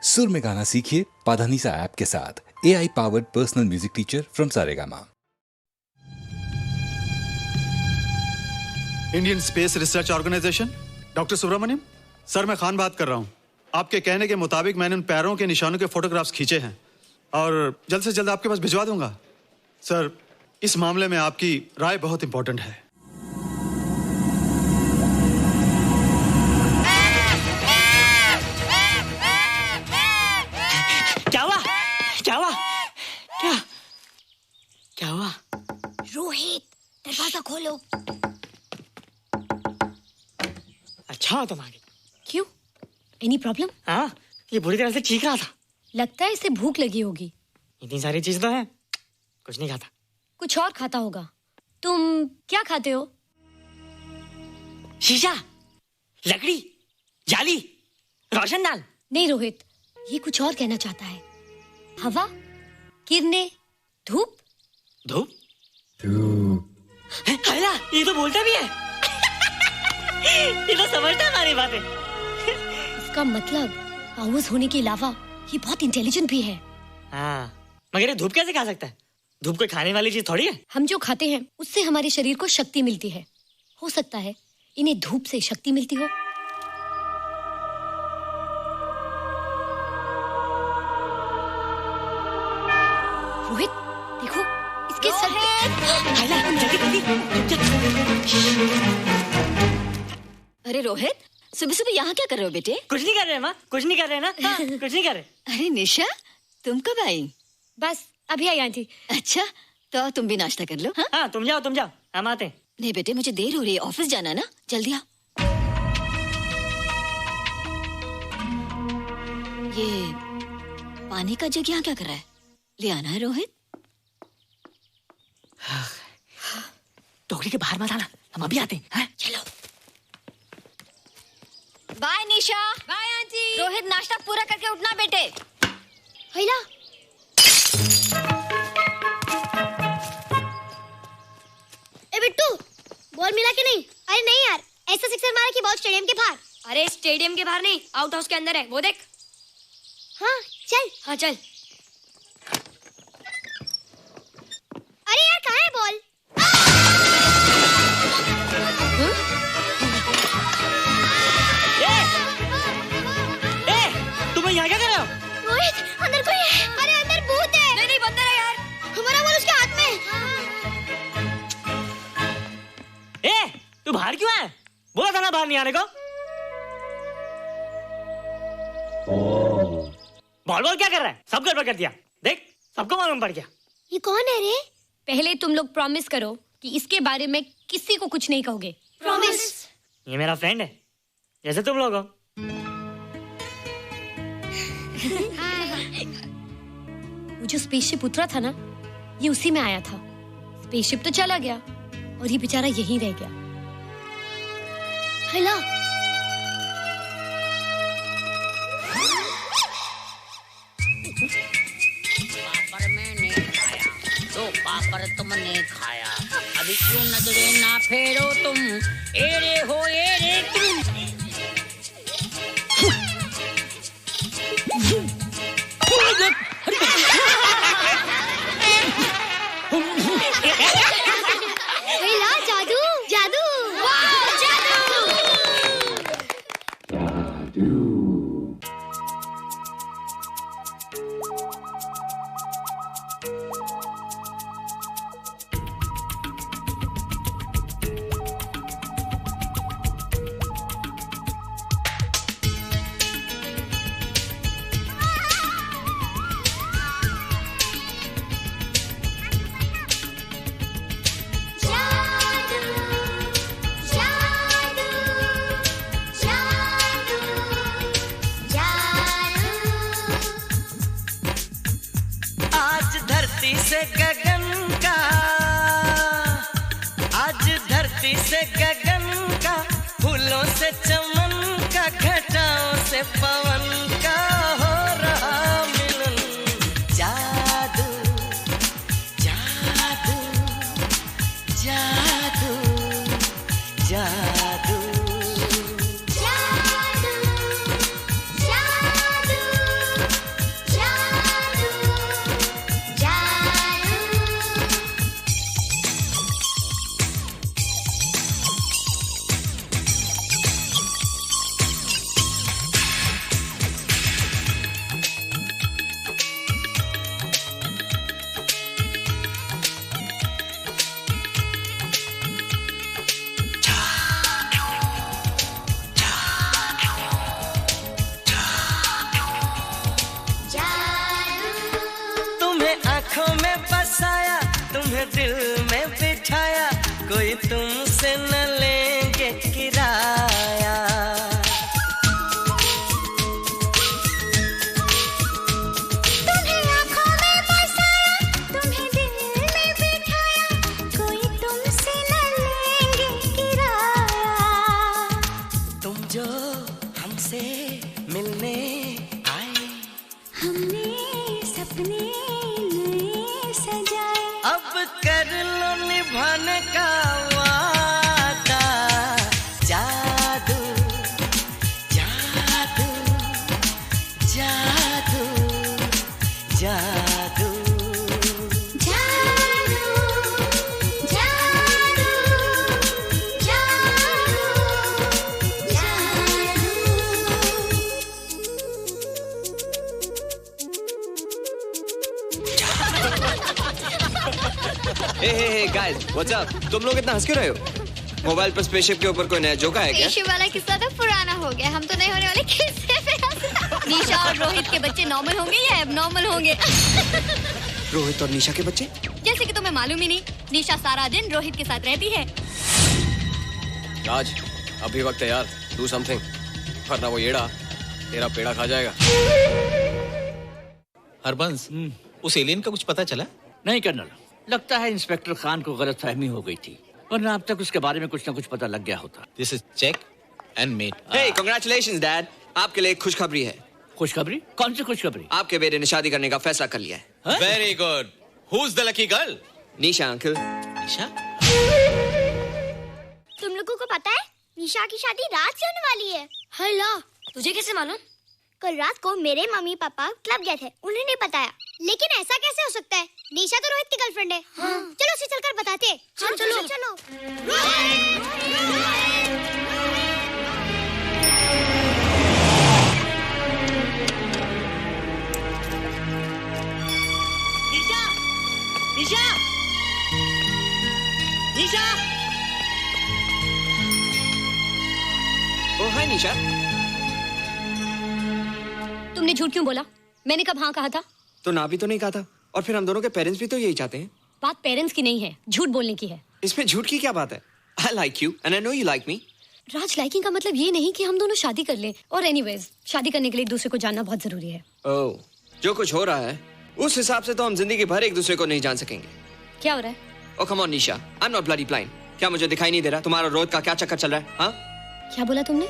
सुर में गाना सीखिए पाधानीसा ऐप के साथ। AI powered personal music teacher from Saregama. Indian Space Research Organisation, doctor Subramaniam sir, मैं खान बात कर रहा हूँ। आपके कहने के मुताबिक मैंने उन पैरों के निशानों के फोटोग्राफ्स खींचे हैं और जल्द से जल्द आपके पास भिजवा दूंगा। सर, इस मामले में आपकी राय बहुत इंपॉर्टेंट है। क्या हुआ? रोहित, दरवाजा खोलो। अच्छा हो तुम आ गए। क्यों? Any problem? हाँ, ये बुरी तरह से चीख रहा था। लगता है इसे भूख लगी होगी। इतनी सारी चीज तो है, कुछ नहीं खाता। कुछ और खाता होगा। तुम क्या खाते हो? शीशा, लकड़ी, जाली, रोशनदान। नहीं रोहित, ये कुछ और कहना चाहता है। हवा, किरणें, धूप। धूप? हैला, ये तो बोलता भी है। ये तो समझता है हमारी बातें। इसका मतलब पावर्स होने के अलावा ये बहुत इंटेलिजेंट भी है। हाँ, मगर ये धूप कैसे खा सकता है? धूप कोई खाने वाली चीज थोड़ी है। हम जो खाते हैं उससे हमारे शरीर को शक्ति मिलती है। हो सकता है इन्हें धूप से शक्ति मिलती हो। रोहित, देखो इसके सर अरे रोहित, सुबह सुबह यहाँ क्या कर रहे हो बेटे? कुछ नहीं कर रहे माँ, कुछ नहीं कर रहे ना। हाँ, कुछ नहीं कर रहे। अरे निशा, तुम कब आई? बस अभी आई आंटी। अच्छा, तो तुम भी नाश्ता कर लो। हाँ, हाँ, तुम जाओ, हम आते हैं। नहीं बेटे, मुझे देर हो रही है, ऑफिस जाना है ना, जल्दी आओ। ये पानी का जग यहाँ क्या कर रहा है? ले आना है रोहित। टोकरी के बाहर मत आना, हम अभी आते हैं। चलो। Bye Nisha. Bye aunty. Rohit, नाश्ता पूरा करके उठना बेटे। हैला, ए बिट्टू, बॉल मिला कि नहीं? अरे नहीं यार, ऐसा सिक्सर मारा कि बॉल स्टेडियम के बाहर। अरे स्टेडियम के बाहर नहीं, आउट हाउस के अंदर है, वो देख। हाँ चल। हाँ चल। अरे यार, कहाँ है बॉल? तुम यहाँ क्या कर रहे हो? रोहित, अंदर कोई है। अरे अंदर भूत है। नहीं बंदर है यार। हमारा बॉल उसके हाथ में। तू बाहर क्यों है? बोला था ना बाहर नहीं आने को। बॉल क्या कर रहा है? सब गड़बड़ कर दिया। देख, सबको मालूम पड़ गया। ये कौन है रे? पहले तुम लोग प्रॉमिस करो कि इसके बारे में किसी को कुछ नहीं कहोगे। प्रॉमिस। ये मेरा फ्रेंड है, जैसे तुम लोग हो। वो जो स्पेसशिप उतरा था ना, ये उसी में आया था। स्पेसशिप तो चला गया और ये बेचारा यहीं रह गया। हैला, पापड़ मैंने खाया, दो पापड़ तुमने खाया, अभी क्यों नजरे ना फेरो तुम, एरे हो एरे तुम। हैला, जादू जादू। वाह, जादू। आज धरती से गगन का, आज धरती से गगन का, फूलों से चमन का, घटाओं से पवन का हो रहा मिलन। जादू जादू जादू जादू। दिल में बिठाया, कोई तुमसे न लेंगे किराया। तुम्हें आँखों में बसाया, तुम्हें दिल में बिठाया, कोई तुमसे न लेंगे किराया। तुम जो हमसे मिलने आए, हमने सपने नए सजाए, अब कर लो निभाने का वादा। जादू जादू जादू जादू जादू जादू जादू हे गाइस, व्हाट्स अप? तुम लोग इतना हंस क्यों रहे हो? मोबाइल पर स्पेसशिप के ऊपर कोई नया जोक है क्या? स्पेसशिप वाला किस्सा तो पुराना हो गया, हम तो नहीं होने वाले किस्से पे हंसना। निशा और रोहित के बच्चे नॉर्मल होंगे या एबनॉर्मल होंगे? रोहित और निशा के बच्चे? जैसे कि तुम्हें मालूम ही नहीं, निशा सारा दिन रोहित के साथ रहती है। राज, अभी वक्त है यार, डू समथिंग, वरना वो येड़ा तेरा पेड़ा खा जाएगा। हरबंस, उस एलियन का कुछ पता चला? नहीं कर्नल, लगता है इंस्पेक्टर खान को गलतफहमी हो गई थी, वरना अब तक उसके बारे में कुछ न कुछ पता लग गया होता। This is check and mate. Hey, congratulations dad, आपके लिए एक खुशखबरी है। खुशखबरी? कौन सी खुशखबरी? आपके बेटे ने शादी करने का फैसला कर लिया है। Very good. Who is the lucky girl? Nisha uncle. Nisha? तुम लोगों को पता है निशा की शादी रात से होने वाली है। हल्ला, तुझे कैसे मालूम? कल रात को मेरे मम्मी पापा क्लब गए थे, उन्होंने बताया। लेकिन ऐसा कैसे हो सकता है? निशा तो रोहित की गर्लफ्रेंड है। चलो उसे चलकर बताते हैं। चलो चलो। निशा! निशा! निशा! ओ हाय निशा। तुमने झूठ क्यों बोला? मैंने कब हाँ कहा था? तो ना भी तो नहीं कहा था, और फिर हम दोनों के पेरेंट्स भी तो यही चाहते हैं। बात पेरेंट्स की नहीं है, झूठ बोलने की है। इसमें झूठ की क्या बात है? I like you and I know you like me. Raj, liking का मतलब ये नहीं कि हम दोनों शादी कर लें। और एनीवेज, शादी करने के लिए एक दूसरे को जानना बहुत जरूरी है। ओह, जो कुछ हो रहा है उस हिसाब से तो हम जिंदगी भर एक दूसरे को नहीं जान सकेंगे। क्या हो रहा है? Oh come on Nisha, I am not bloody blind. क्या मुझे दिखाई नहीं दे रहा तुम्हारा रोहित का क्या चक्कर चल रहा है? हाँ, क्या बोला तुमने?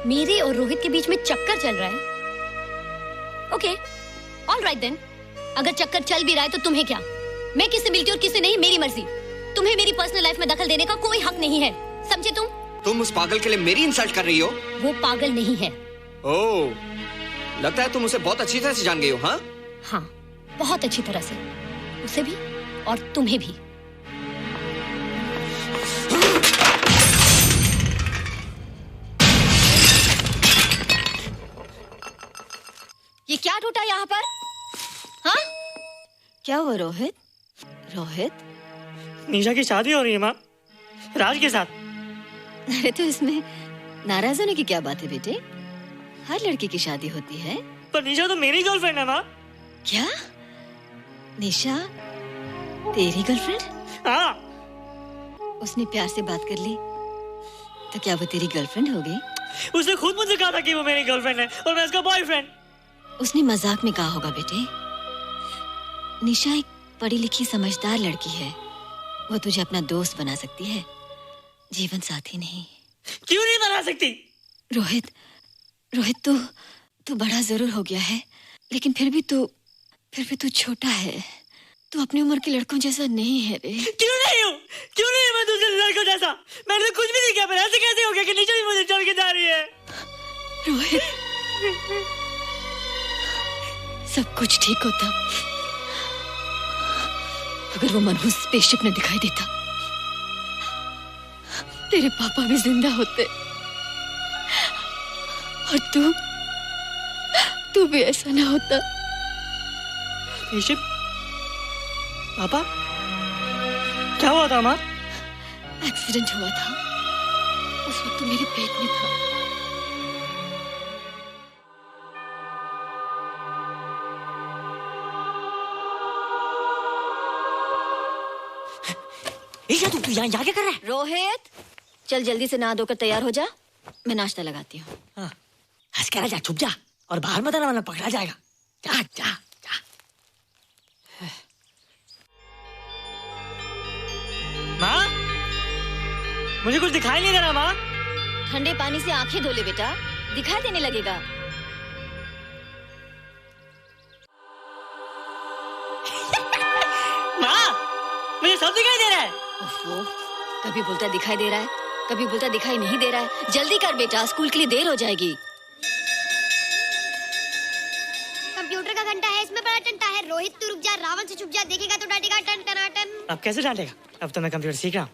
मेरे और रोहित के बीच में चक्कर चल रहा है? Okay, all right then. अगर चक्कर चल भी रहा है तो तुम्हें क्या? मैं किससे मिलती हूँ और किससे नहीं, मेरी मर्जी। तुम्हें मेरी पर्सनल लाइफ में दखल देने का कोई हक नहीं है, समझे तुम? तुम उस पागल के लिए मेरी इंसल्ट कर रही हो? वो पागल नहीं है। ओह, लगता है तुम उसे बहुत अच्छी तरह से जान गई हो। हाँ हाँ, बहुत अच्छी तरह से, उसे भी और तुम्हें भी। ये क्या टूटा यहाँ पर? हाँ? क्या हुआ रोहित? रोहित, निशा की शादी हो रही है माँ, राज के साथ। अरे तो इसमें नाराज होने की क्या बात है बेटे? हर लड़की की शादी होती है। पर निशा तो मेरी गर्लफ्रेंड है माँ। क्या? निशा तेरी गर्लफ्रेंड? हाँ। उसने प्यार से बात कर ली तो क्या वो तेरी गर्लफ्रेंड हो गई? उसने खुद मुझसे कहा था कि वो मेरी गर्लफ्रेंड है और मैं उसका बॉयफ्रेंड। उसने मजाक में कहा होगा बेटे। निशा एक पढ़ी लिखी समझदार लड़की है, वो तुझे अपना दोस्त बना सकती है, जीवन साथी नहीं। क्यों नहीं बना सकती? रोहित, रोहित तू बड़ा जरूर हो गया है, लेकिन फिर भी तू छोटा है। तू अपनी उम्र के लड़कों जैसा नहीं है रे। क्यों नहीं हूँ? क्यों नहीं है मैं दूसरे लड़कों जैसा? मैंने तो कुछ भी नहीं किया, पर ऐसे कैसे हो गया कि निशा भी मुझे चल के जा रही है? रोहित, सब कुछ ठीक होता अगर वो मनहूस स्पेसशिप ने दिखाई देता। तेरे पापा भी जिंदा होते और तू भी ऐसा ना होता। स्पेसशिप? पापा? क्या हुआ था माँ? एक्सीडेंट हुआ था, उस वक्त तू मेरे पेट में था। निशा तू यहाँ क्या कर रहा है? रोहित, चल जल्दी से नहा धोकर तैयार हो जा, मैं नाश्ता लगाती हूँ। हंस कर जा, छुप जा और बाहर मत आना वरना पकड़ा जाएगा। जा जा जा। माँ, मुझे कुछ दिखाई नहीं दे रहा माँ। ठंडे पानी से आंखें धो ले बेटा, दिखाई देने लगेगा। माँ, मुझे सब दिखाई दे रहा है। ओफो, कभी बोलता दिखाई दे रहा है, कभी बोलता दिखाई नहीं दे रहा है। जल्दी कर बेटा, स्कूल के लिए देर हो जाएगी। कंप्यूटर का घंटा है, इसमें बड़ा टंटा है। रोहित तू रुक जा, रावण से छुप जा, देखेगा तो डांटेगा टन टनाटन। अब कैसे डांटेगा? अब तो मैं कंप्यूटर सीख रहा हूँ।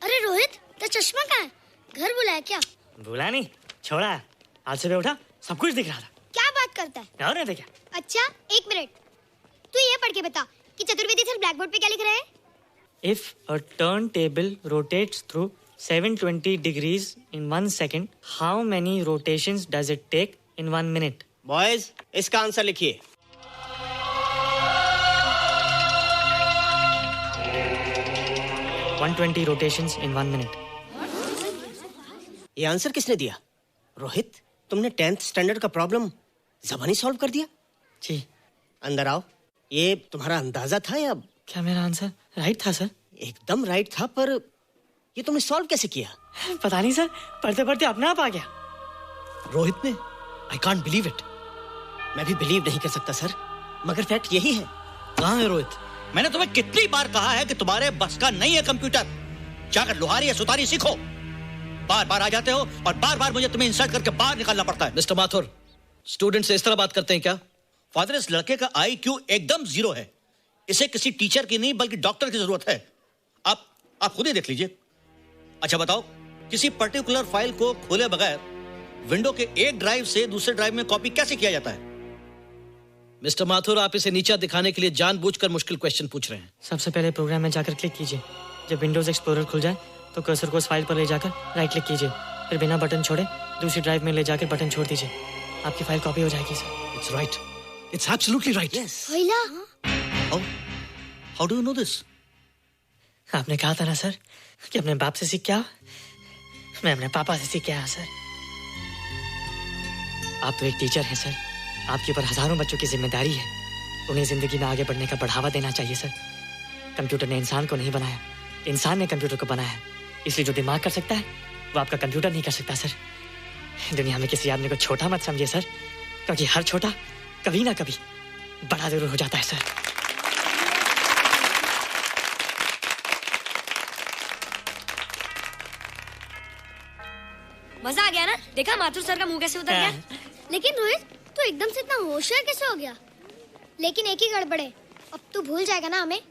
अरे रोहित, तेरा चश्मा कहाँ है? घर बुलाया क्या? भूला नहीं, छोड़ा। आज सुबह उठा, सब कुछ दिख रहा था। क्या बात करता है? और नहीं देखा। अच्छा, एक मिनट, तू ये पढ़ के बता कि चतुर्वेदी सर ब्लैक बोर्ड पे क्या लिख रहे हैं? If a turntable rotates through 720 degrees in 1 second, how many rotations does it take in 1 minute? Boys, इसका आंसर लिखिए। One 120 rotations in 1 minute. ये आंसर किसने दिया? रोहित, तुमने 10th स्टैंडर्ड का प्रॉब्लम ज़बानी सॉल्व कर दिया? जी। अंदर आओ। ये तुम्हारा अंदाजा था या? क्या मेरा आंसर राइट था सर? एकदम राइट था, पर ये तुमने सॉल्व कैसे किया? पता नहीं सर, पढ़ते पढ़ते अपने आप आ गया। रोहित ने? I can't believe it. मैं भी बिलीव नहीं कर सकता सर, मगर फैक्ट यही है। कहाँ है रोहित? मैंने तुम्हें कितनी बार कहा है कि तुम्हारे बस का नहीं है कंप्यूटर। जाकर लोहारी या सुतारी सीखो। बार बार आ जाते हो और बार बार मुझे तुम्हें इंसल्ट करके बाहर निकालना पड़ता है। मिस्टर माथुर, स्टूडेंट से इस तरह बात करते हैं क्या? फादर, इस लड़के का IQ एकदम 0 है। इसे किसी टीचर की नहीं बल्कि डॉक्टर की जरूरत है। आप खुद ही देख लीजिए। अच्छा बताओ, किसी पर्टिकुलर फाइल को खोले बगैर विंडो के एक ड्राइव से दूसरे ड्राइव में कॉपी कैसे किया जाता है? मिस्टर माथुर, आप इसे नीचा दिखाने के लिए जानबूझकर मुश्किल क्वेश्चन पूछ रहे हैं। सबसे पहले प्रोग्राम में जाकर क्लिक कीजिए। जब विंडोज एक्सप्लोरर खुल जाए तो कर्सर को उस फाइल पर ले जाकर राइट क्लिक कीजिए, फिर बिना बटन छोड़े दूसरी ड्राइव में ले जाकर बटन छोड़ दीजिए। आपकी फाइल कॉपी हो जाएगी sir. It's right, it's absolutely right. How do you know this? आपने कहा था ना सर कि अपने बाप से सीख के आओ। मैं अपने पापा से सीख के आया सर। आप तो एक टीचर हैं सर, आपके ऊपर हजारों बच्चों की जिम्मेदारी है। उन्हें जिंदगी में आगे बढ़ने का बढ़ावा देना चाहिए सर। कंप्यूटर ने इंसान को नहीं बनाया, इंसान ने कंप्यूटर को बनाया। इसलिए जो दिमाग कर सकता है वो आपका कंप्यूटर नहीं कर सकता सर। दुनिया में किसी आदमी को छोटा मत समझिए सर, क्योंकि हर छोटा कभी ना कभी बड़ा जरूर हो जाता है सर। मजा आ गया ना? देखा माथुर सर का मुंह कैसे उतर गया? लेकिन रोहित, तू एकदम से इतना होशियार कैसे हो गया? लेकिन एक ही गड़बड़ है, अब तू भूल जाएगा ना हमें।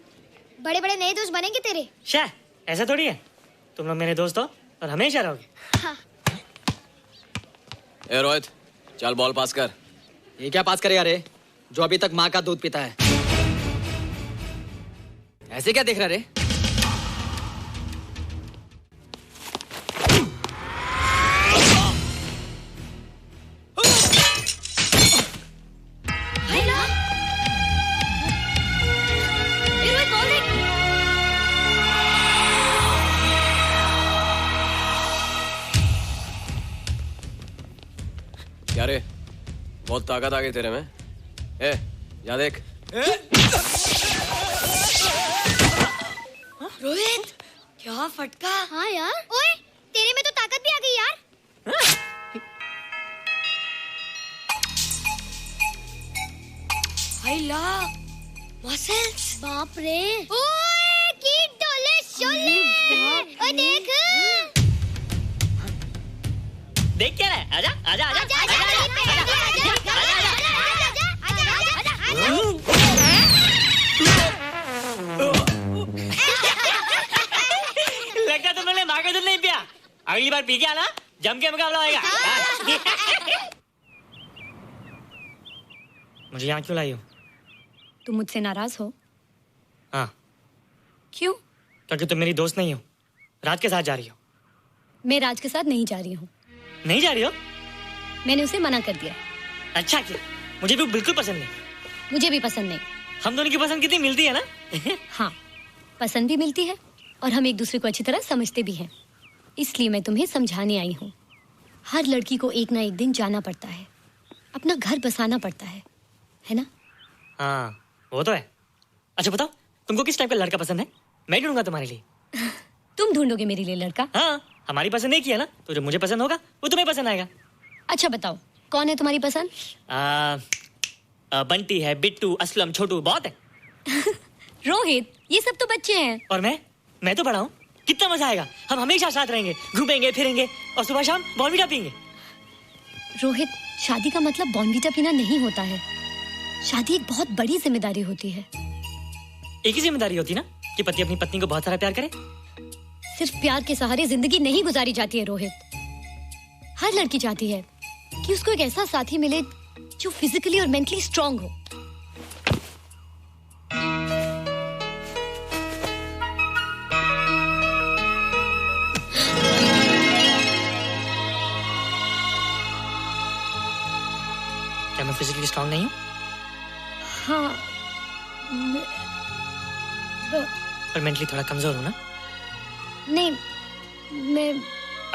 बड़े बड़े नए दोस्त बनेंगे तेरे। शाह, ऐसा थोड़ी है। तुम लोग मेरे दोस्त हो और हमेशा रहोगे। हाँ। ए रोहित, चल बॉल पास कर। ये क्या पास करेगा रे, जो अभी तक माँ का दूध पीता है? ऐसे क्या देख रहा रे? क्या रे, बहुत ताकत आ गई तेरे में। ए, जा देख। रोहित, क्या फटका। हाँ यार। ओए, तेरे में तो ताकत भी आ गई यार। हाय ला, मसल्स। बाप रे। ओए, कीट डोले शोले। ओए देख। देख क्या है? आजा आजा आजा आजा आजा लगता तुमने माँ का दूध नहीं पिया। अगली बार पी के आना, जम के मुकाबला होएगा। मुझे यहाँ क्यों लाई हो? तुम मुझसे नाराज हो? हाँ। क्यों? क्योंकि तुम मेरी दोस्त नहीं हो, राज के साथ जा रही हो। मैं राज के साथ नहीं जा रही हूँ। नहीं जा रही हो? मैंने उसे मना कर दिया। अच्छा किया, मुझे भी बिल्कुल पसंद नहीं। मुझे भी पसंद नहीं। हम दोनों की पसंद कितनी मिलती है ना? हाँ, पसंद भी मिलती है और हम एक दूसरे को अच्छी तरह समझते भी हैं। इसलिए मैं तुम्हें समझाने आई हूँ। हर लड़की को एक ना एक दिन जाना पड़ता है, अपना घर बसाना पड़ता है ना? हाँ वो तो है। अच्छा बताओ, तुमको किस टाइप का लड़का पसंद है? मैं ढूंढूंगा तुम्हारे लिए। तुम ढूंढोगे मेरे लिए लड़का? हाँ, हमारी पसंद एक ही है ना, तो जो मुझे पसंद होगा वो तुम्हें पसंद आएगा। अच्छा बताओ, कौन है तुम्हारी पसंद? बंटी है, बिट्टू, असलम, छोटू, बहुत है। रोहित, ये सब तो बच्चे हैं। और मैं तो बड़ा हूँ। कितना मजा आएगा, हम हमेशा साथ रहेंगे, घूमेंगे फिरेंगे और सुबह शाम बॉर्नवीटा पीएंगे। रोहित, शादी का मतलब बॉर्नवीटा पीना नहीं होता है। शादी एक बहुत बड़ी जिम्मेदारी होती है। एक ही जिम्मेदारी होती है ना कि पति अपनी पत्नी को बहुत सारा प्यार करे। सिर्फ प्यार के सहारे जिंदगी नहीं गुजारी जाती है रोहित। हर लड़की चाहती है कि उसको एक ऐसा साथी मिले जो फिजिकली और मेंटली स्ट्रांग हो। क्या मैं फिजिकली स्ट्रांग नहीं हूँ? हाँ, पर मेंटली थोड़ा कमजोर हूँ ना? नहीं, मैं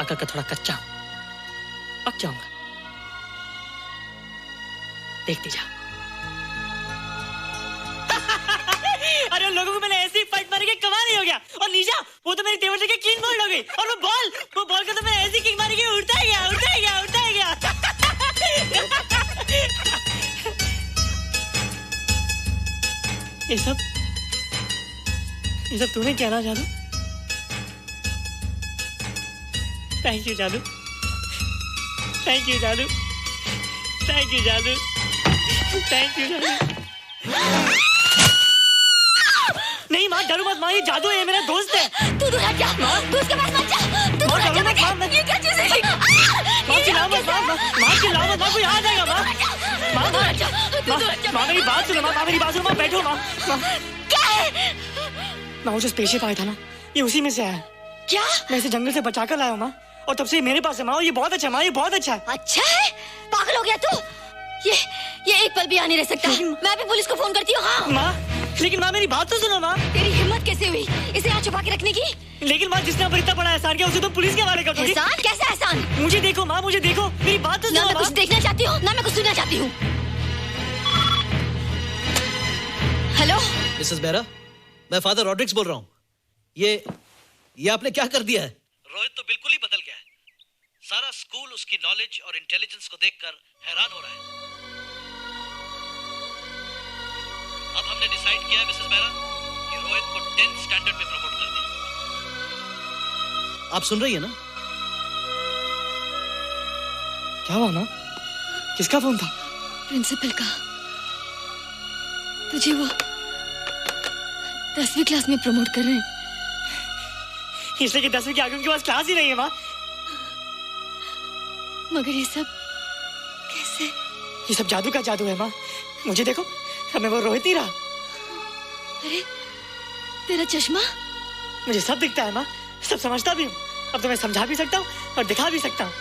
अकल का थोड़ा कच्चा हूँ, पक जाऊंगा। देखती जा। अरे लोगों को मैंने ऐसी फाइट मारी कि कमाल ही हो गया। और निशा, वो तो मेरी टेबल से क्लीन बोल्ड हो गई। और वो बॉल का तो मैंने ऐसी किक मारी कि उड़ता ही गया। ये सब तूने क्या ना जादू? थैंक यू जादू। थैंक यू जादू। थैंक यू जादू। थैंक यू जादू। नहीं माँ, डरो मत माँ, ये जादू है, मेरा दोस्त है। तू दूर हट जा, तू उसके पास मत जा। तू दूर हट जा बेटे। ये क्या चीज़ है? माँ चिल्लाओ मत, माँ चिल्लाओ मत, माँ कोई आ जाएगा। माँ मेरी बात सुनो, माँ मेरी बात सुनो, माँ बैठो। माँ क्या है? माँ वो जो स्पेसशिप आया था ना, ये उसी में से आया। क्या? मैं इसे जंगल से बचा कर लाया हूँ माँ, और तब से मेरे पास है माँ। और ये बहुत अच्छा है माँ, ये बहुत अच्छा है। अच्छा है? पागल हो गया तू? ये एक पल भी आ नहीं रह सकता। मैं भी पुलिस को फोन करती हूँ। हाँ माँ, लेकिन माँ मेरी बात तो सुनो माँ। तेरी हिम्मत कैसे हुई इसे यहाँ छुपा के रखने की? लेकिन माँ, जिसने इतना बड़ा एहसान किया उसे तो पुलिस के हवाले कर दोगी। एहसान? कैसा एहसान? मुझे देखो माँ, मुझे देखो, मेरी बात तो सुनो। ना मैं कुछ देखना चाहती हूँ, ना मैं कुछ सुनना चाहती हूँ। हेलो मिसेस बेरा, मैं फादर रॉड्रिक्स बोल रहा हूँ। ये आपने क्या कर दिया है? रोहित तो बिल्कुल ही बदल गया है। सारा स्कूल उसकी नॉलेज और इंटेलिजेंस को देखकर हैरान हो रहा है। अब हमने डिसाइड किया है मिसेस बेरा कि रोहित को 10th स्टैंडर्ड में प्रमोट कर दें। आप सुन रही है ना? क्या हुआ माँ? किसका फोन था? प्रिंसिपल का। तुझे वो 10वीं क्लास में प्रमोट कर रहे हैं। इसलिए कि 10वीं के आगे उनके पास क्लास ही नहीं है माँ। मगर ये सब कैसे? ये सब जादू का जादू है माँ। मुझे देखो, अब मैं वो रोहित ही रहा। अरे तेरा चश्मा? मुझे सब दिखता है माँ, सब समझता भी हूँ। अब तो मैं समझा भी सकता हूँ और दिखा भी सकता हूँ।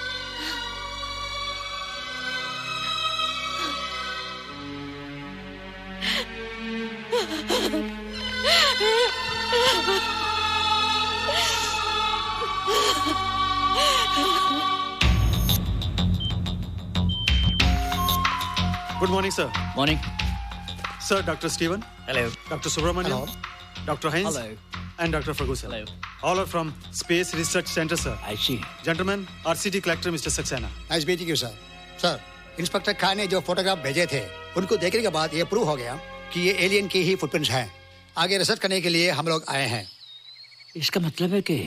Good morning, sir. Morning. Sir, Dr. Steven. Hello. Dr. Subramaniam. Dr. Heinz. Hello. And Dr. Ferguson. Hello. All are from Space Research Center, sir. I see. Gentlemen, our city collector, Mr. Saxena. Nice meeting you sir. Sir, inspector Khan ने जो photograph भेजे थे, उनको देखने के बाद ये prove हो गया कि ये एलियन की ही फुटप्रिंट्स हैं। आगे रिसर्च करने के लिए हम लोग आए हैं। इसका मतलब है कि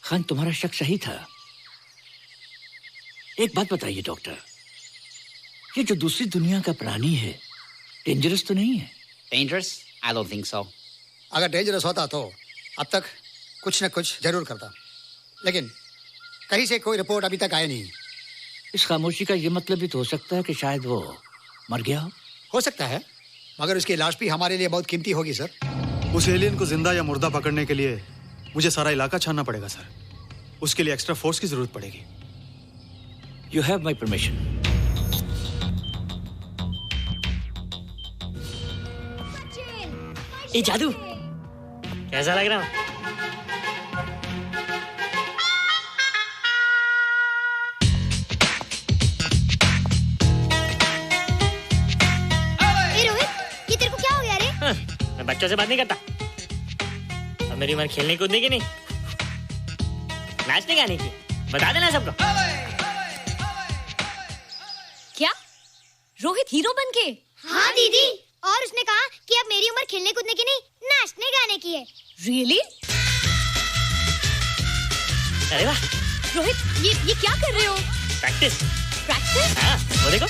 खान, तुम्हारा शक सही था। एक बात बताइए डॉक्टर, ये जो दूसरी दुनिया का प्राणी है, डेंजरस तो नहीं है? Dangerous? I don't think so. अगर डेंजरस होता तो अब तक कुछ न कुछ जरूर करता, लेकिन कहीं से कोई रिपोर्ट अभी तक आई नहीं। इस खामोशी का ये मतलब भी तो हो सकता है कि शायद वो मर गया हो सकता है, मगर उसकी लाश भी हमारे लिए बहुत कीमती होगी सर। उस एलियन को जिंदा या मुर्दा पकड़ने के लिए मुझे सारा इलाका छानना पड़ेगा सर। उसके लिए एक्स्ट्रा फोर्स की जरूरत पड़ेगी। You have my permission. ये जादू कैसा लग रहा हूँ? बच्चों से बात नहीं करता। अब मेरी उम्र खेलने कूदने की नहीं, नाचने गाने की। बता देना सबको। क्या रोहित हीरो बन के? हाँ दीदी, और उसने कहा कि अब मेरी उम्र खेलने कूदने की नहीं, नाचने गाने की है। Really? अरे वाह रोहित, ये क्या कर रहे हो? प्रैक्टिस। प्रैक्टिस? हाँ, वो देखो।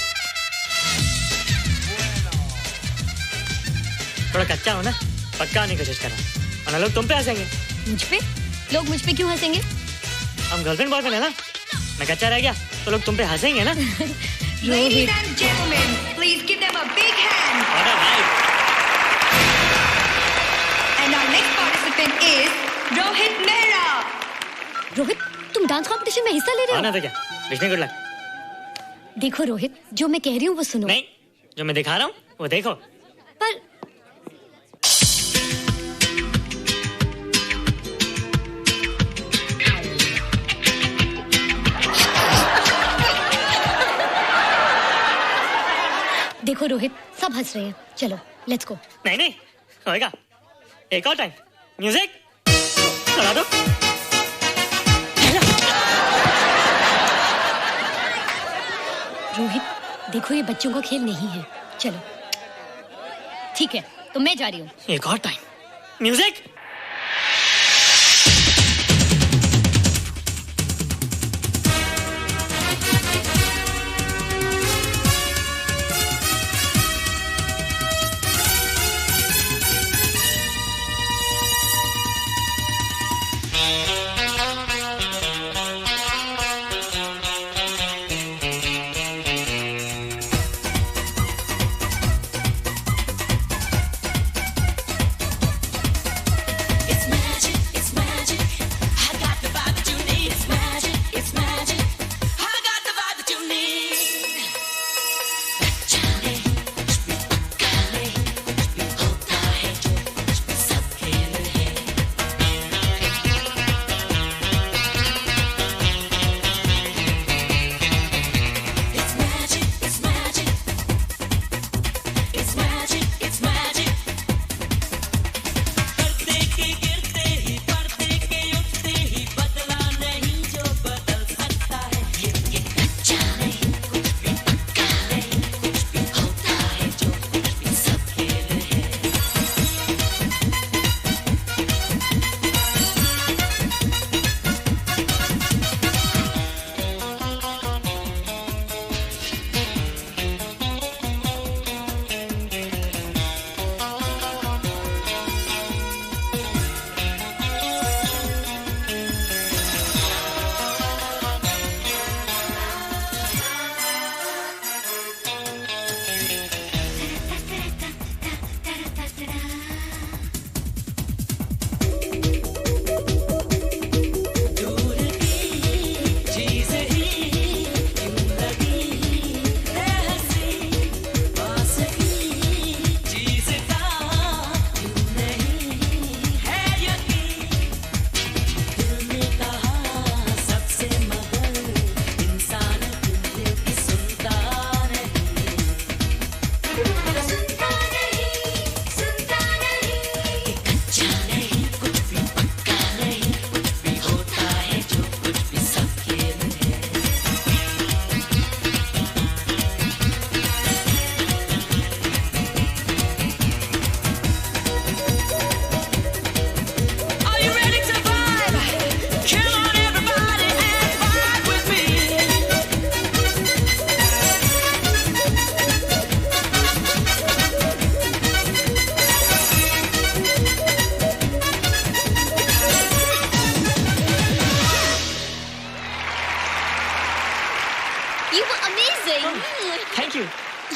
थोड़ा कच्चा हो ना, पक्का होने की कोशिश करना, वरना लोग तुम पे हंसेंगे। मुझ पे? लोग मुझ पे क्यों हंसेंगे? हम गर्लफ्रेंड बॉयफ्रेंड है ना, मैं कच्चा रह गया तो लोग तुम पे हंसेंगे ना। Ladies and gentlemen, please give them a big hand. What a hype. And our next participant is Rohit Mehra. Rohit, तुम डांस कंपटीशन में हिस्सा ले रहे हो? ना तो क्या, विश मी गुड लक। देखो रोहित, जो मैं कह रही हूँ वो सुनो। नहीं, जो मैं दिखा रहा हूँ वो देखो। पर देखो रोहित, सब हंस रहे हैं। चलो लेट्स गो। नहीं नहीं होएगा, एक और टाइम। म्यूजिक चला दो। रोहित देखो, ये बच्चों का खेल नहीं है। चलो ठीक है, तो मैं जा रही हूँ। एक और time. Music.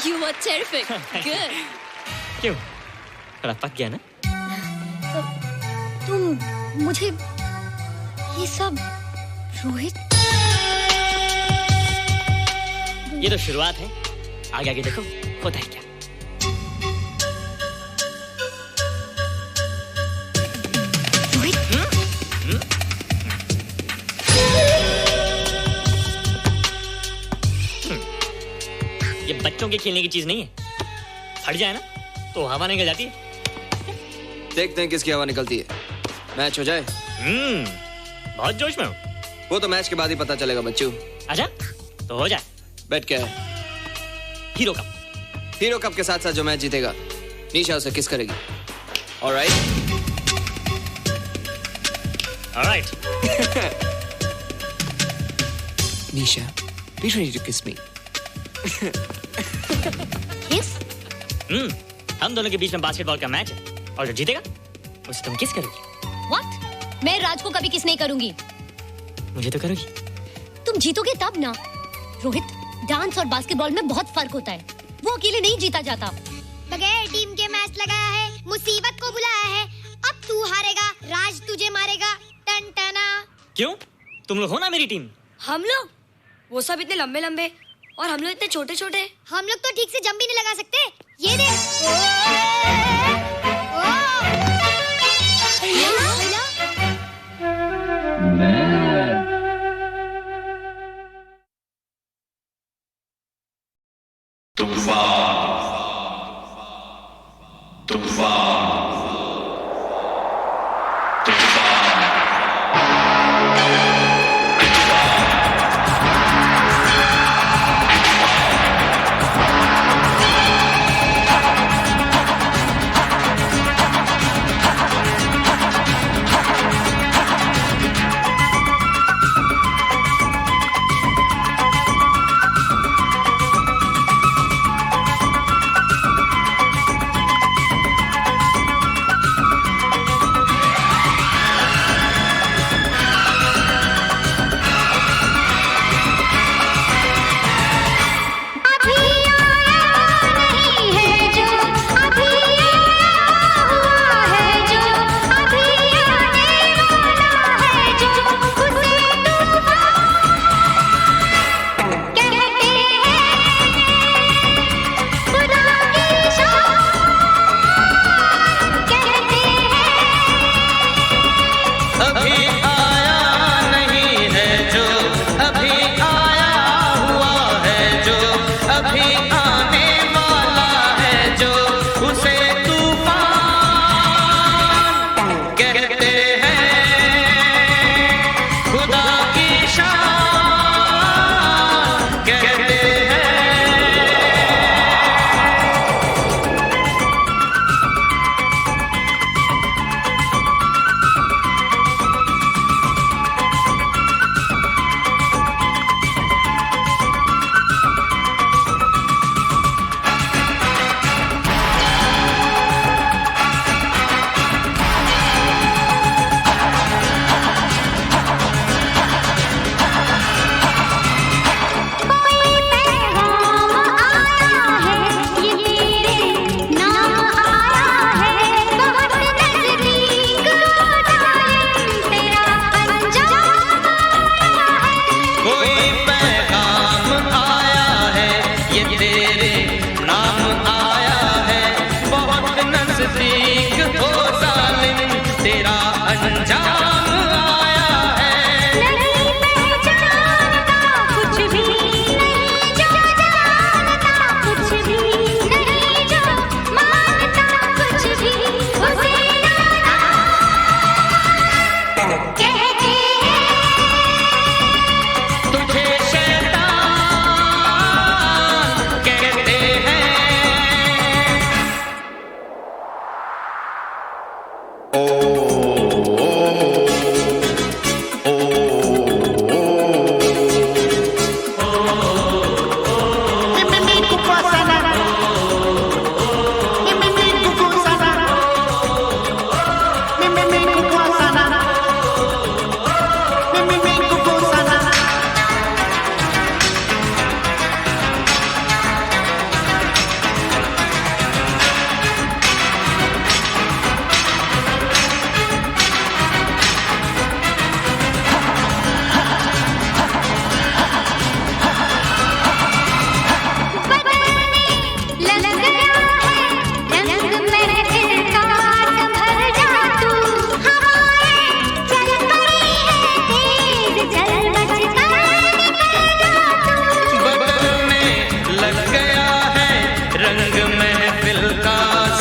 You were terrific. Good. क्यों? थोड़ा पक गया ना? तुम मुझे ये सब रोहित, ये तो शुरुआत है, आगे आगे देखो होता है क्या। ये बच्चों के खेलने की चीज नहीं है, फट जाए ना तो हवा निकल जाती है। देखते हैं किसकी हवा निकलती है। मैच हो जाए। बहुत जोश में हूँ। वो तो मैच के बाद ही पता चलेगा बच्चू। अच्छा तो हो जाए। बेट क्या है? Hero cup. हीरो कप के साथ साथ जो मैच जीतेगा निशा उसे किस करेगी। Alright. Alright. Nisha, be ready to kiss me. किस? हम दोनों के बीच में बास्केटबॉल का मैच है और जो जीतेगा उसे तुम किस करोगी। What? मैं राज को कभी किस नहीं करूंगी। मुझे तो करोगी। तुम जीतोगे तब ना। रोहित, डांस और बास्केटबॉल में बहुत फर्क होता है। वो अकेले नहीं जीता जाता। बगैर टीम के मैच लगाया है, मुसीबत को बुलाया है। अब तू हारेगा, राज तुझे मारेगा। टन टना। क्यों? तुम लोग हो ना मेरी टीम। हम लोग? वो सब इतने लंबे लंबे और हम लोग इतने छोटे छोटे। हम लोग तो ठीक से जंप भी नहीं लगा सकते। ये देख।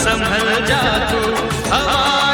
संभल जा तू हवा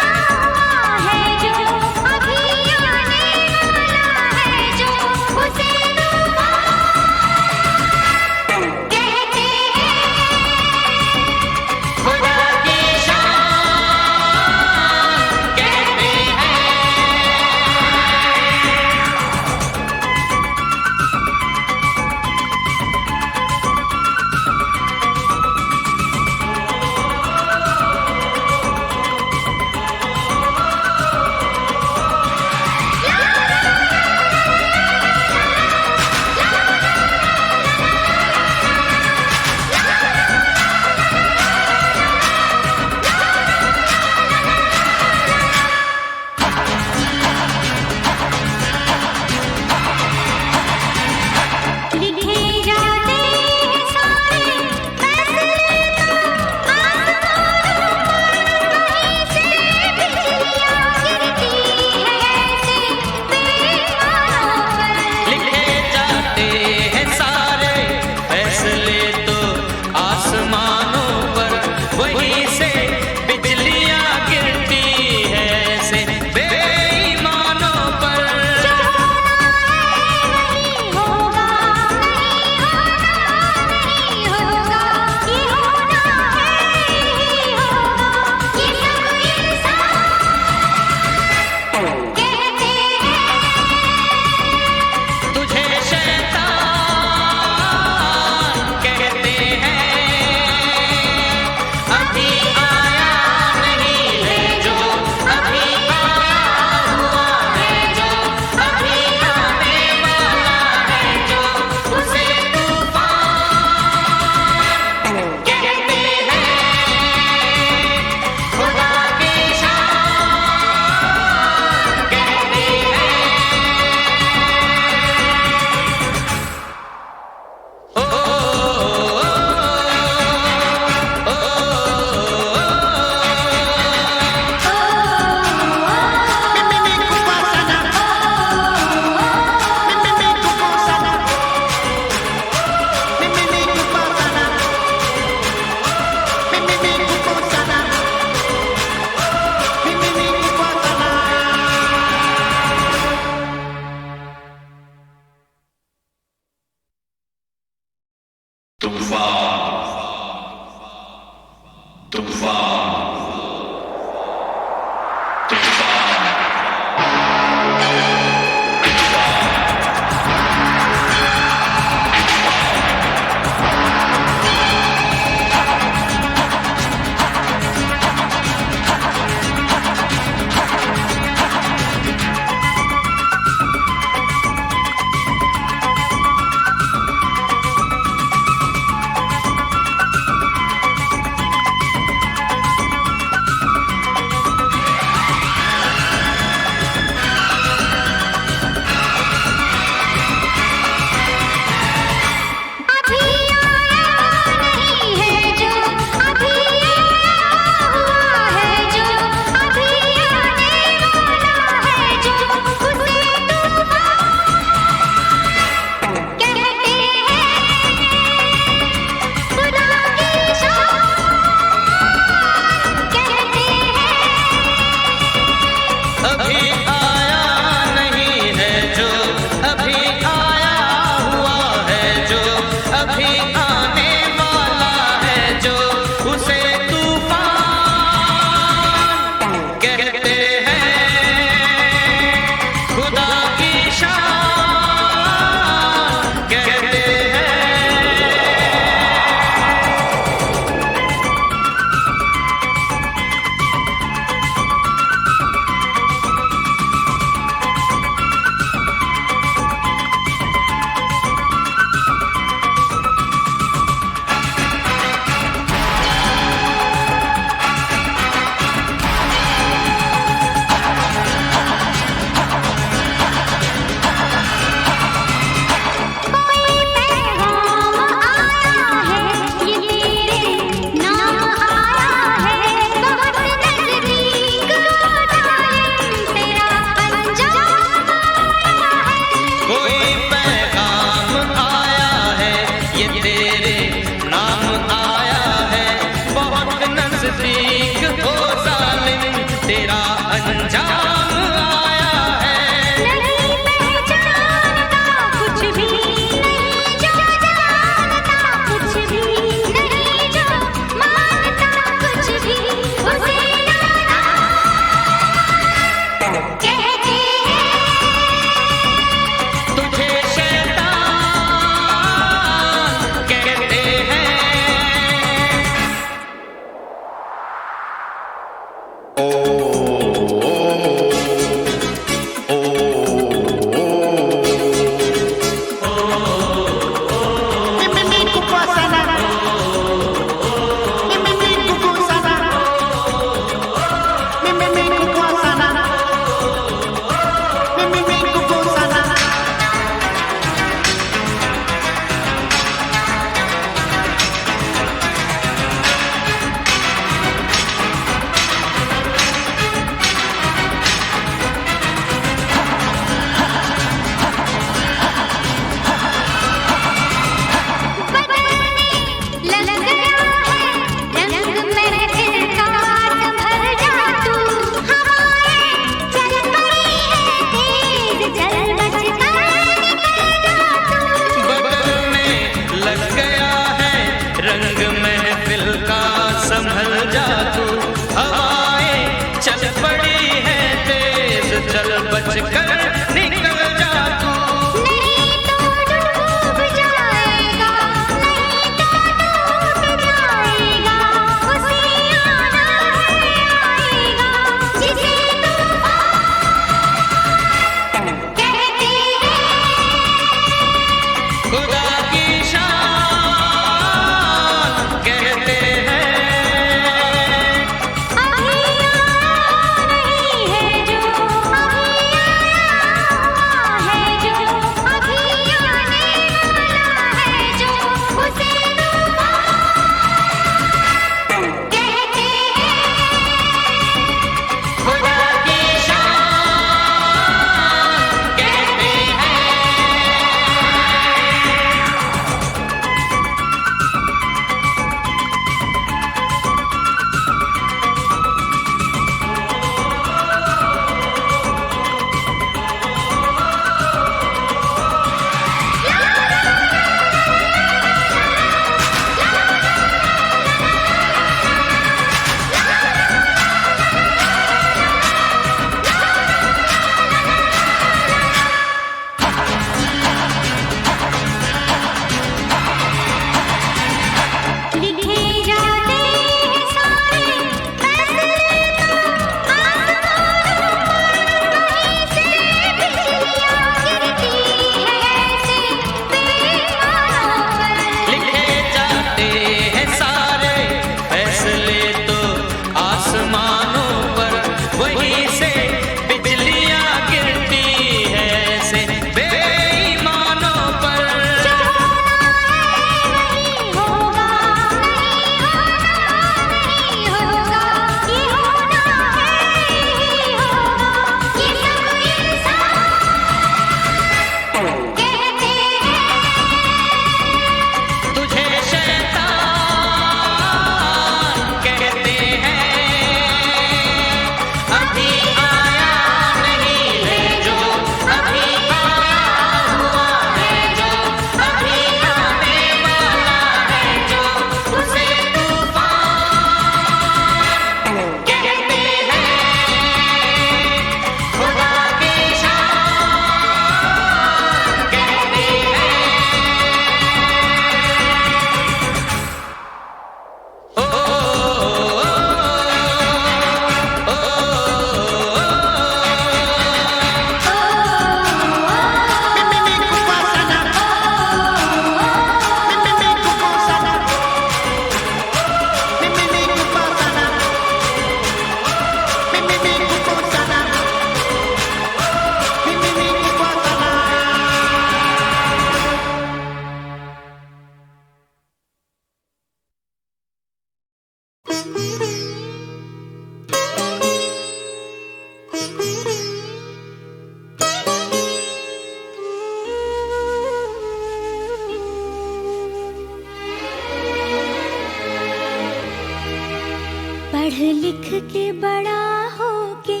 पढ़ लिख के बड़ा होके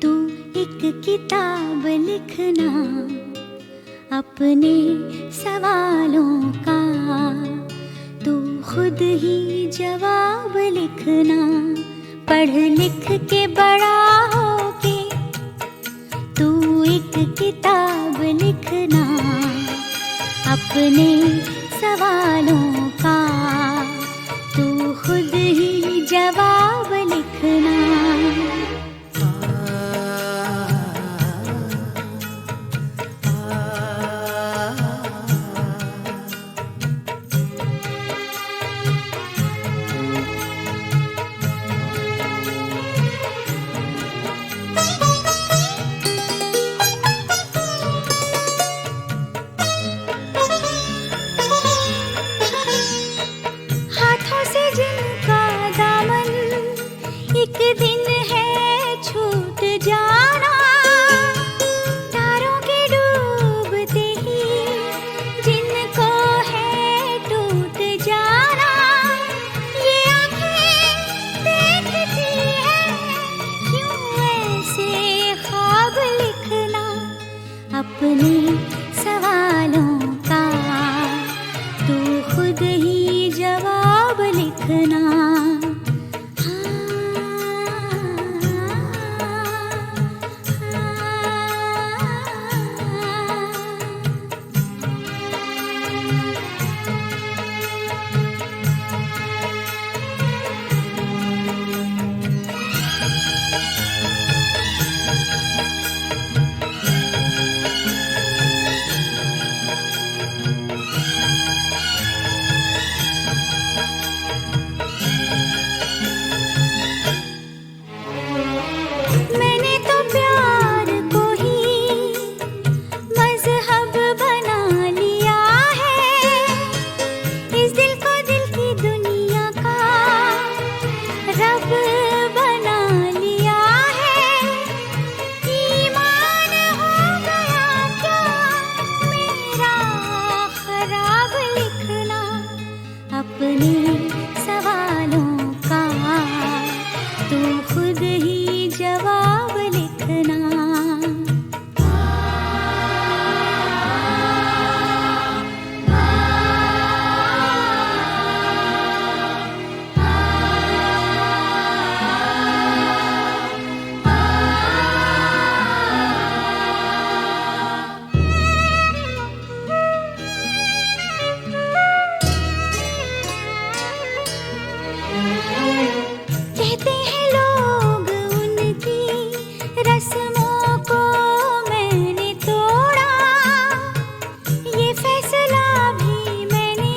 तू एक किताब लिखना, अपने सवालों का तू खुद ही जवाब लिखना। पढ़ लिख के बड़ा होके तू एक किताब लिखना, अपने सवालों का तू खुद ही जवाब लिखना। हाथों से जिनका दामन एक दिन है छूट जाना, तारों के डूबते ही जिनको है टूट जाना। ये आंखें देखती है क्यों ऐसे ख्वाब लिखना, अपने सवालों का तू खुद ही जवाब लिखना। मैंने तो प्यार को ही मजहब बना लिया है, इस दिल को दिल की दुनिया का रब बना लिया है। ईमान हो गया क्या मेरा खराब लिखना, अपने सवालों का तू खुद ही जवाब लिखना। कहते हैं लोग उनकी रस्मों को मैंने तोड़ा, ये फैसला भी मैंने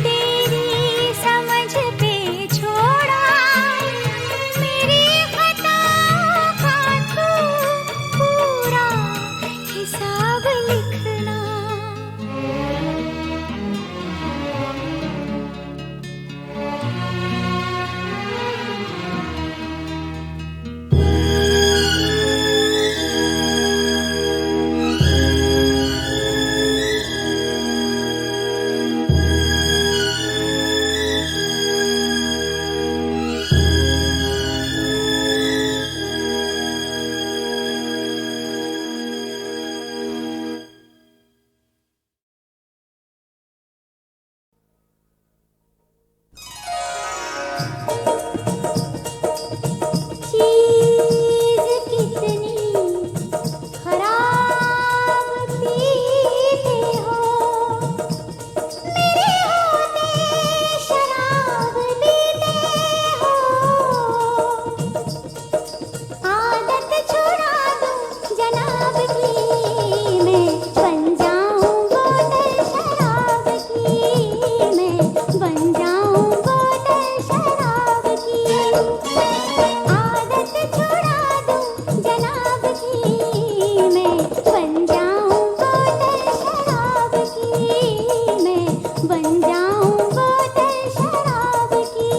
तेरी समझ पे छोड़ा। मेरी खताओं का तू पूरा हिसाब लिखना। चीज़ कितनी खराब पीते हो, मेरे होते शराब पीते हो। आदत छुड़ा दूं जनाब की, मैं बन जाऊं बोतल शराब की, मैं बन जाऊं बोतल शराब की। आदत छुड़ा दूं जनाब की, मैं बन जाऊं बोतल शराब की, मैं बन जाऊं बोतल शराब की।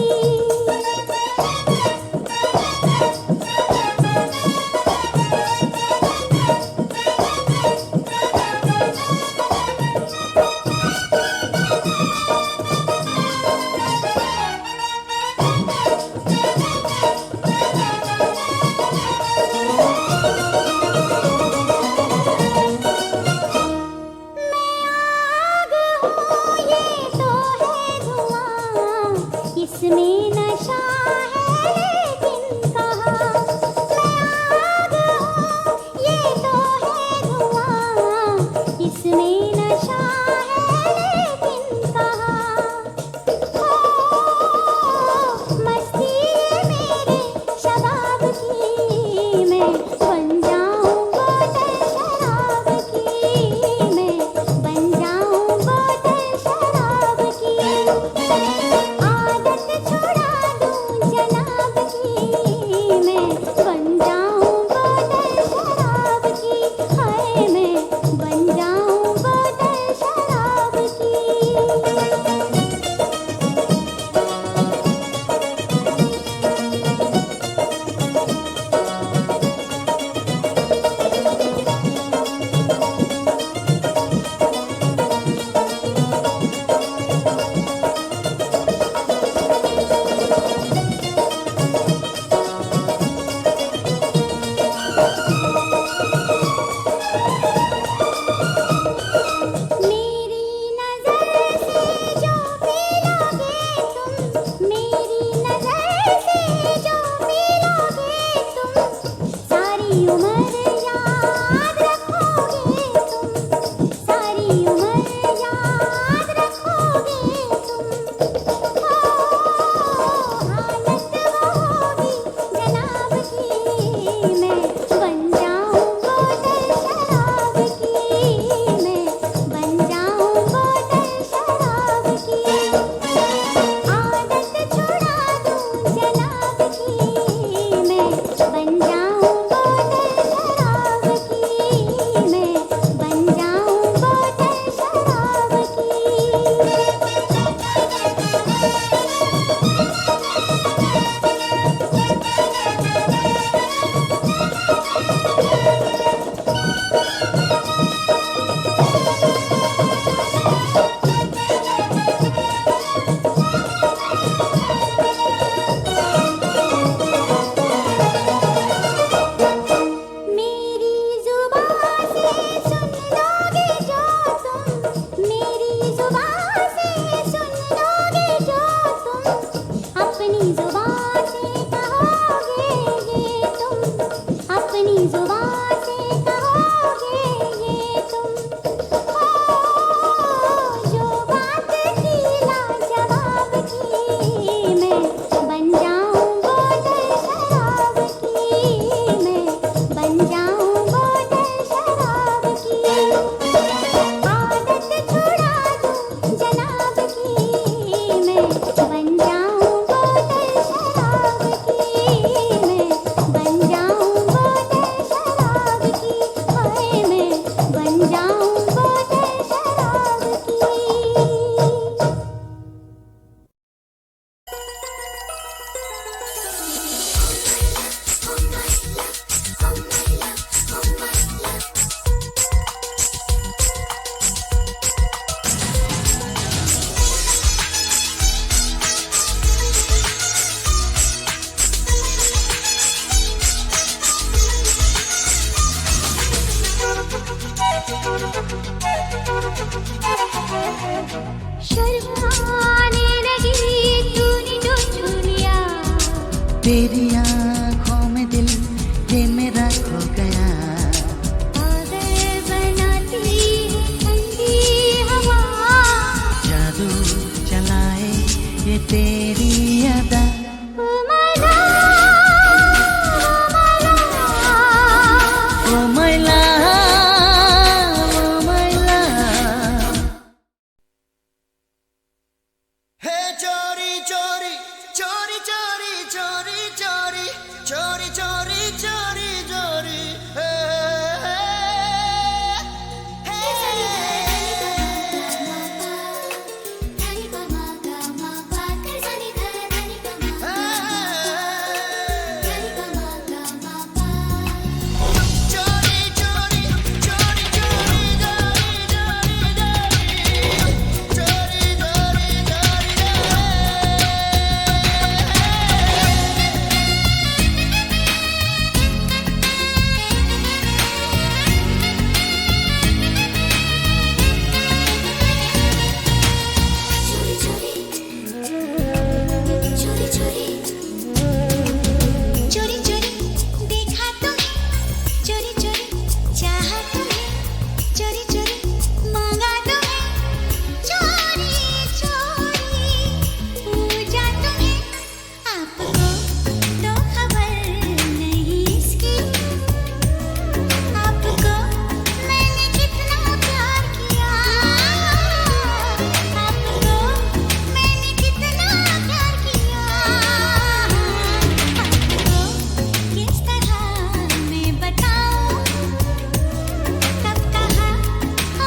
तेरी आंखों में दिल ये मेरा खो गया। पागल बनाती है ठंडी हवा, जादू चलाए ये तेरी अदा। ओ मैला, ओ मैला, ओ मैला। हे चोरी चोरी चोरी चोरी चोरी चोरी चोरी चोरी चोरी चोरी हे चोरी चोरी देखा तुम्हें, चोरी चोरी चाहा तुम्हें, चोरी चोरी मांगा तुम्हें, चोरी चोरी पूजा तुम्हें। आपको तो खबर नहीं इसकी, आपको मैंने कितना प्यार किया, आपको मैंने कितना प्यार किया। किस तरह मैं बताऊं, कब कहा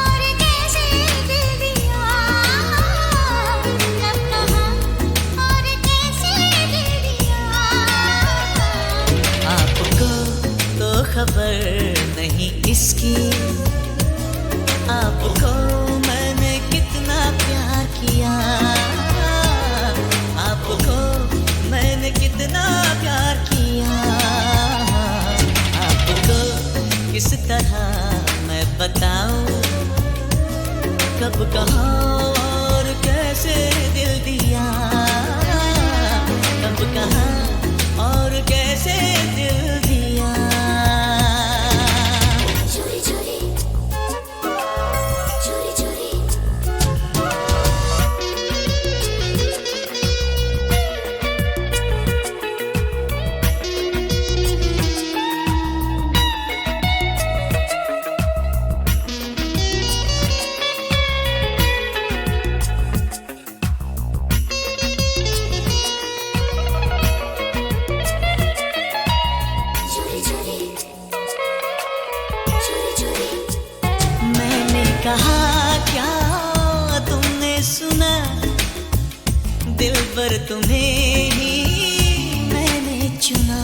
और कैसे दिल दिया, कब कहा और कैसे दिल दिया। आपको तो खबर नहीं इसकी, आपको मैंने कितना प्यार किया, आपको मैंने कितना प्यार किया। आपको किस तरह मैं बताऊं, कब कहा और कैसे दिल दिया, कब कहा और कैसे दिल दिया। चोरी चोरी चोरी चोरी चोरी चोरी चोरी चोरी। मैंने कहा क्या तुमने सुना, दिल पर तुम्हें ही मैंने चुना।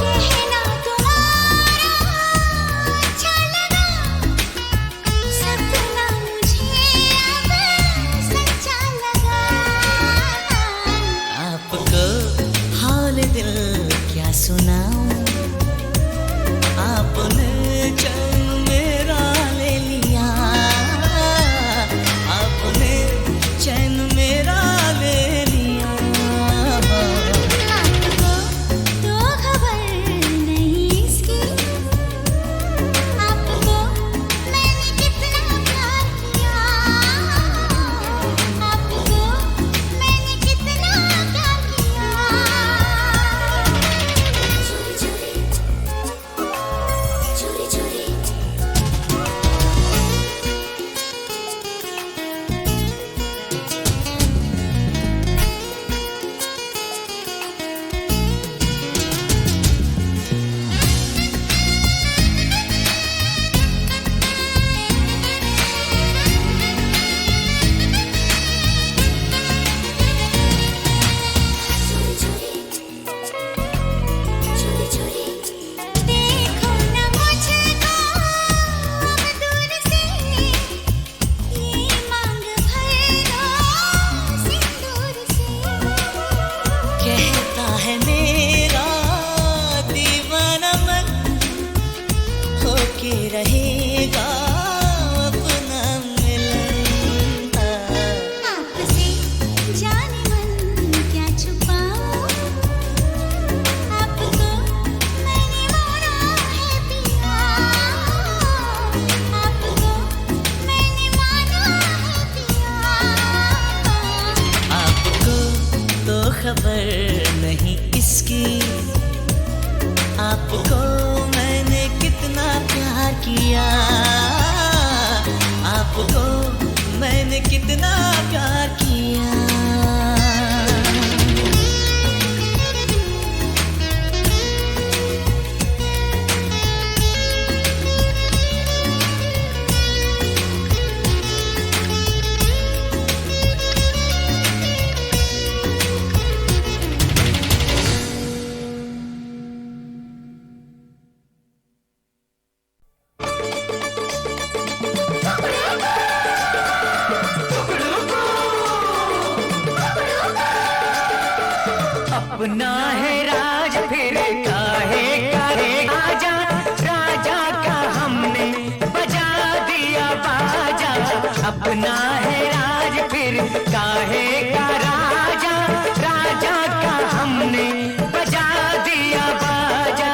कहना तुम्हारा अच्छा लगा, सपना मुझे अब सच्चा लगा। आपको हाल दिल क्या सुनाऊं, आपने चैन मेरा ले लिया, आपने चैन मेरा ले लिया। मैंने कितना प्यार किया। अपना है राज फिर काहे काहे आजा, राजा का हमने बजा दिया बाजा। अपना है राज फिर काहे का राजा, राजा का हमने बजा दिया बाजा।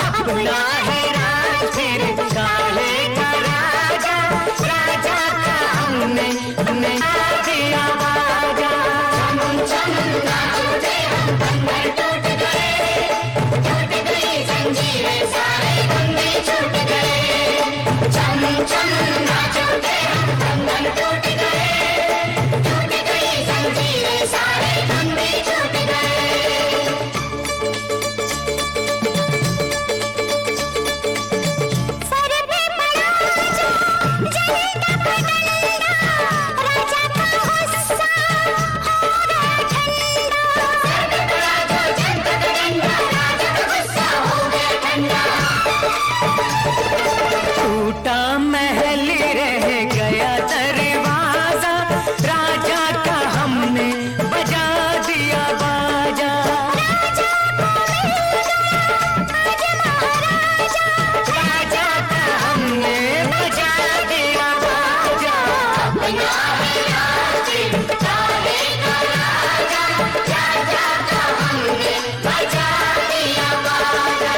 अपना है राज फिर काहे का राजा, राजा का हमने बजा दिया बाजा। चम चम नाचते हम बंधन टूट गए जंजीरें सारे बंधे छूट गए। चम चम नाचते हम बंधन टूट गई जंजीरें सारे बंधे छूट गए। टूटा महल रह गया दरवाजा, राजा का हमने बजा दिया बाजा। राजा का हमने बजा दिया बाजा। अपना है राज काहे का राजा, राजा का हमने बजा दिया बाजा।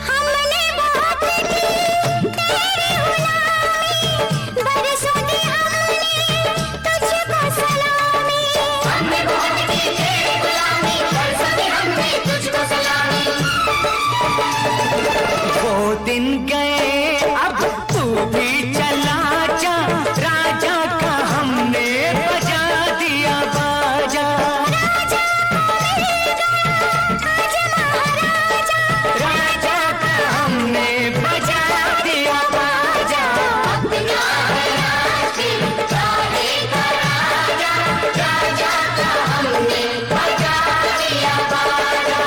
हमने बहुत की तेरी गुलामी, बरसों दी हमने तुझको सलामी। हमने बहुत की तेरी गुलामी, बरसों दी हमने तुझको सलामी। वो दिन गए अब तू भी चला जा, राजा का हमने बजा दिया बाजा। राजा का हमने बजा दिया बाजा। अपना है राज काहे का राजा, राजा का हमने बजा दिया बाजा।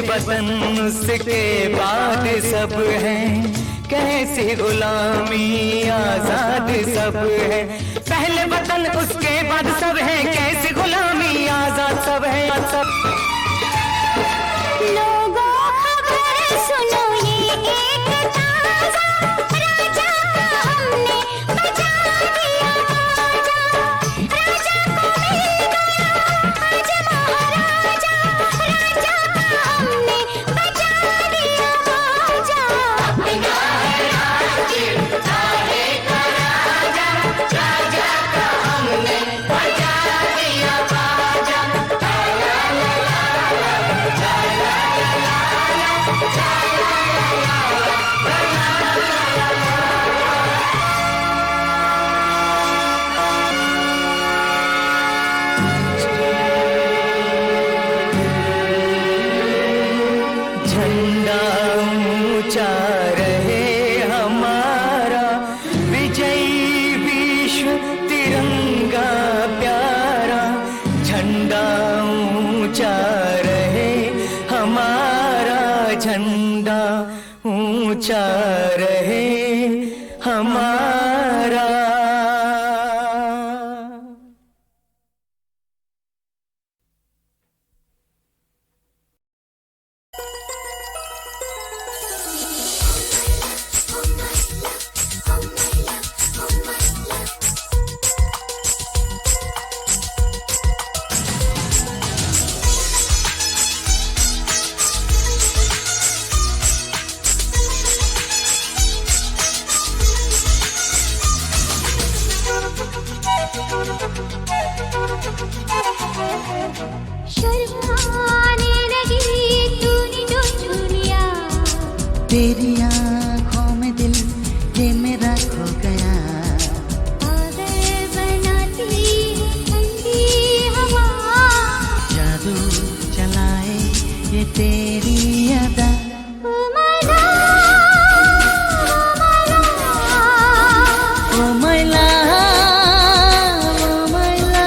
वतन उसके बाद सब हैं, कैसी गुलामी आजाद सब है। पहले वतन उसके बाद सब है, कैसी गुलामी आजाद सब है। सब लोगों खबर सुनो ये एक ताजा, राजा का हमने बजा दिया बाजा। राजा को मिल गया आज महाराजा, राजा का हमने बजा दिया बाजा। अपना है राज काहे का राजा, राजा हमारा। शर्माने लगी तूने जो छू लिया, तेरी आंखों में दिल ये मेरा खो गया। पागल बनाती है ठंडी हवा, जादू चलाए ये तेरी अदा। ओ मैला, ओ मैला, ओ मैला।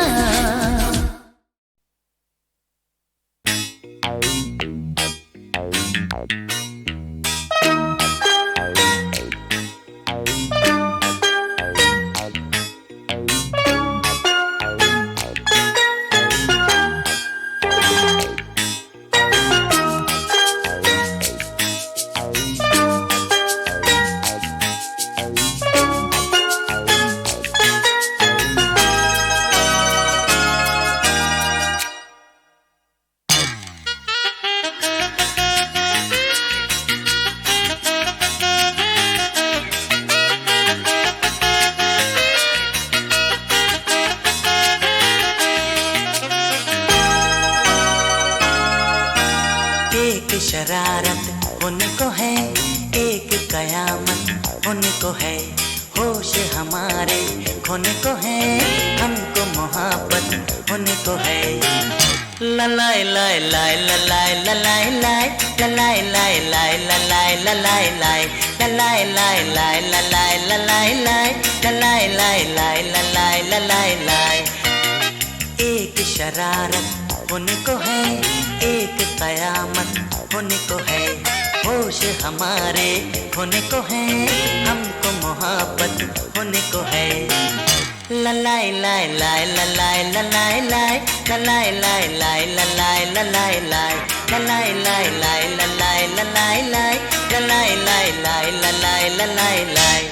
एक शरारत होने को है, एक कयामत होने को है, होश हमारे खोने को है, हमको मोहब्बत होने को है। ललाई लाई लाई ललाई ललाई लाई ललाई लाई लाई ललाई ललाई लाई ललाई लाई लाई ललाई ललाई लाई ललाई लाई लाई ललाई ललाई लाई। एक शरारत होने को है, एक कयामत होने को है, होश हमारे खोने को है, हमको मोहब्बत होने को है। ललाई लाई लाई ललाई ललाई लाई ललाई लाई लाई ललाई ललाई लाई ललाई लाई लाई ललाई ललाई लाई ललाई लाई लाई ललाई ललाई लाई।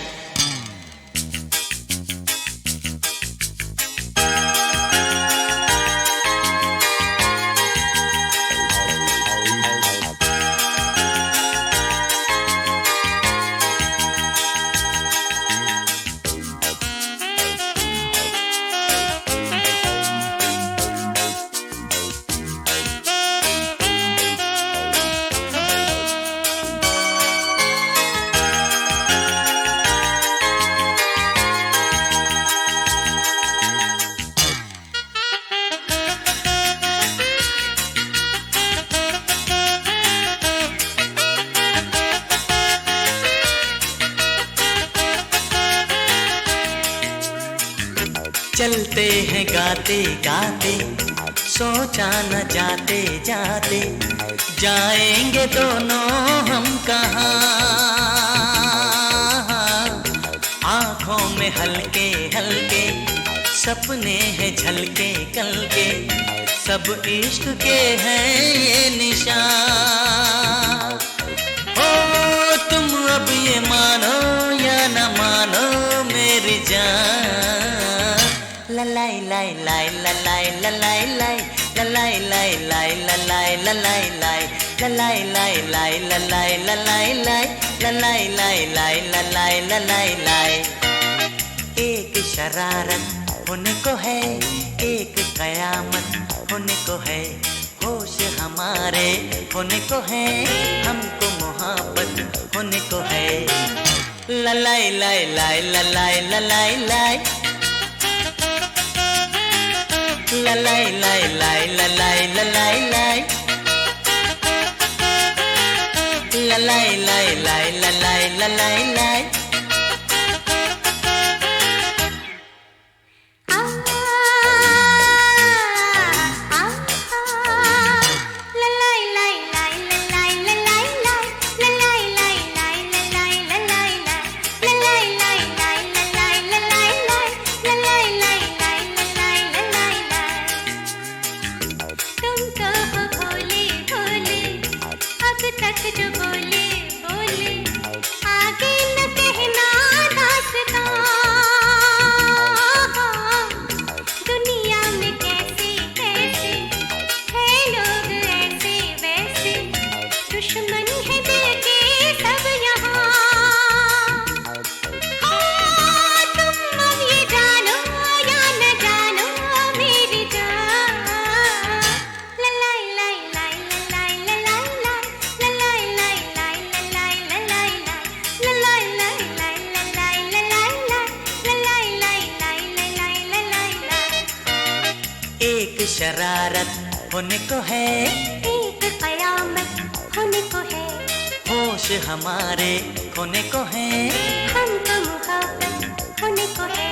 चलते हैं गाते गाते, सोचा न जाते जाते, जाएंगे दोनों हम कहाँ। आँखों में हल्के हल्के सपने हैं झलके कल के, सब इश्क के हैं ये निशान। ओ तुम अब ये मानो या न मानो मेरी जान। ललाई लाई लाई ललाई ललाई लाई ललाई लाई लाई ललाई ललाई लाई ललाई लाई लाई ललाई ललाई लाई ललाई लाई लाई ललाई ललाई लाई। एक शरारत होने को है, एक कयामत होने को है, होश हमारे होने को है, हमको मोहब्बत होने को है। ललाई लाई लाई ललाई ललाई लाई ललाई लाई लाई ललाई ललाई लाई ललाई लाई लाई ललाई ललाई लाई। ललाई शरारत होने को है, एक कयामत होने को है, होश हमारे खोने को है, हमको मुहब्बत होने को है।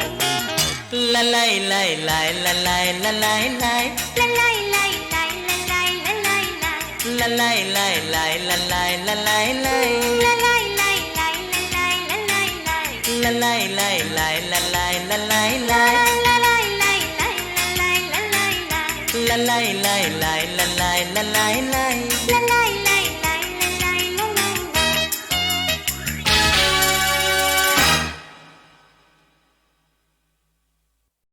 ललाई लाई लाई ललाई ललाई लाई ललाई लाई लाई ललाई ललाई लाई ललाई लाई लाई ललाई ललाई लाई ललाई लाई लाई ललाई ललाई लाई ललाई लाई लाई ललाई ललाई लाई ललाई लाई लाई ललाई ललाई लाई ललाई लाई लाई ललाई ललाई लाई ललाई